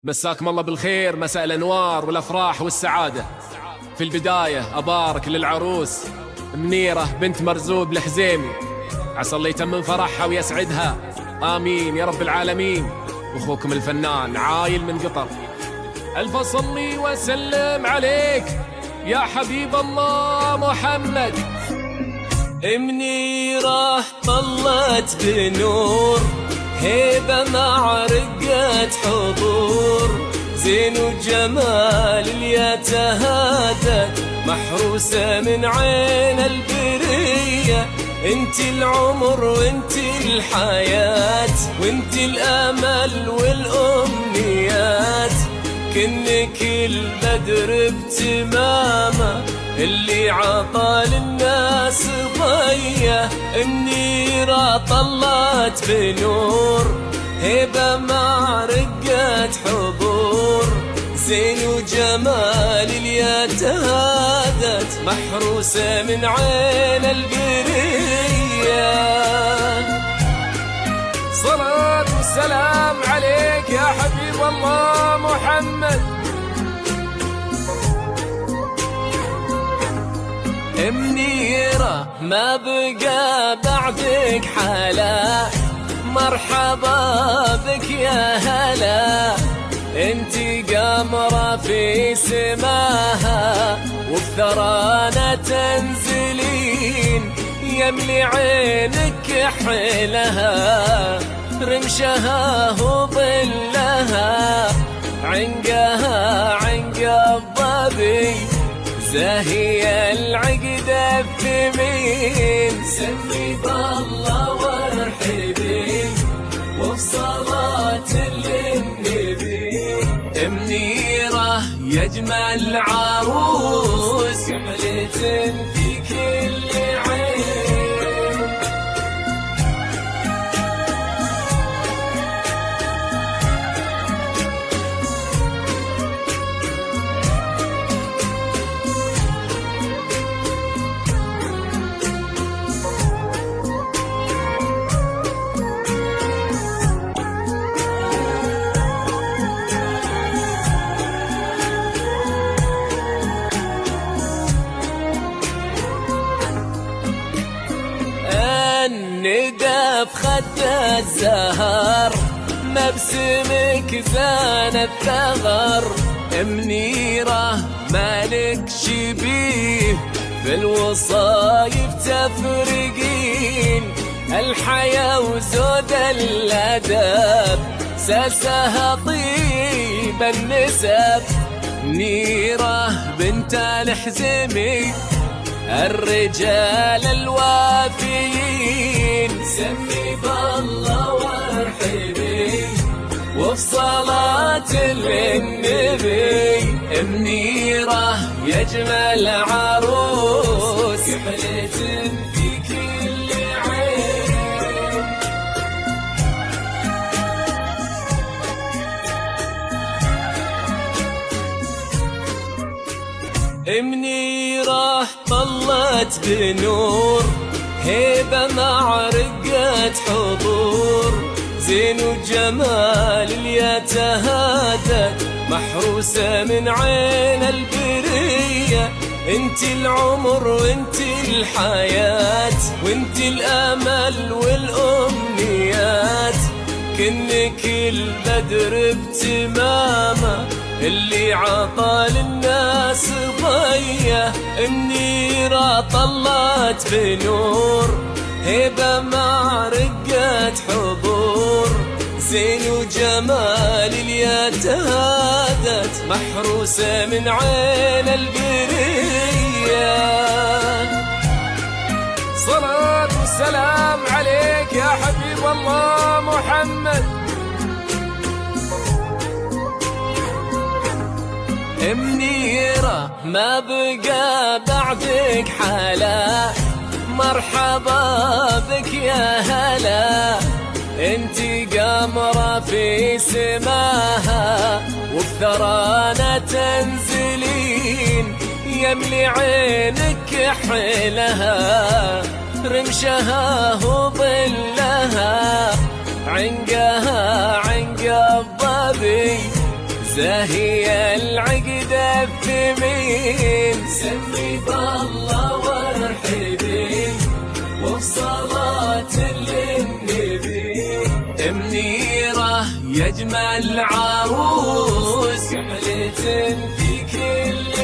مساكم الله بالخير، مساء الأنوار والأفراح والسعادة. في البداية أبارك للعروس منيرة بنت مرزوق الحزيمي، عسى الله يتمم فرحها ويسعدها، آمين يا رب العالمين. أخوكم الفنان عايل من قطر. ألف صلي وسلم عليك يا حبيب الله محمد. منيرة طلت بنور، هيبة مع رقة حضور، زين وجمال اللي تهادت، محروسة من عين البرية. انت العمر وانت الحياة، وانت الامل والامنيات، كنك البدر بتمامه اللي عطى للناس ضيه. منيرة طلت بنور، هبة مع رقة حضور، زين وجمال اللي تهادت، محروسة من عين البرية. صلاة والسلام عليك يا حبيب الله محمد. منيرة ما بقى بعدك حلا، مرحبا بك يا هلا، انتي قمرة في سماها وبثرانا تنزلين، يملي عينك حيلها، رمشها وظلها، عنقها عنق الظبي، زاهية العقدة بثمين، سمي بالله وارحبي وبصلاة للنبي. منيرة يا اجمل عروس، كحلة في كل عين. الندى بخد الزهر، مبسمك زان الثغر. منيرة مالك شبيه، بالوصايف تفرقين، الحياة وزود الأدب، ساسها طيب النسب. منيرة بنت الحزيمي، الرجال الوافيين، سمي بالله وارحبي وبصلاة للنبي. منيرة يا اجمل عروس، كحلة في كل عين. منيرة طلت بنور، هيبة مع رقة حضور، زين وجمال اللي تهادت، محروسة من عين البرية. انت العمر وانت الحياة، وانت الامل والامنيات، كنك البدر بتمامه اللي عطى للناس ضيه. منيرة طلت بنور، هبة مع رقة حضور، زين وجمال اللي تهادت، محروسة من عين البرية. صلاة والسلام عليك يا حبيب الله محمد. منيرة ما بقى بعدك حلا، مرحبا بك يا هلا، انتي قمرة في سماها وبثرانا تنزلين، يملي عينك حيلها، رمشها وظلها، عنقها عنق الظبي، زاهية العقدة الثمين، سمي بالله وارحبين وبصلاة للنبي. منيرة يا اجمل عروس، حلة في كل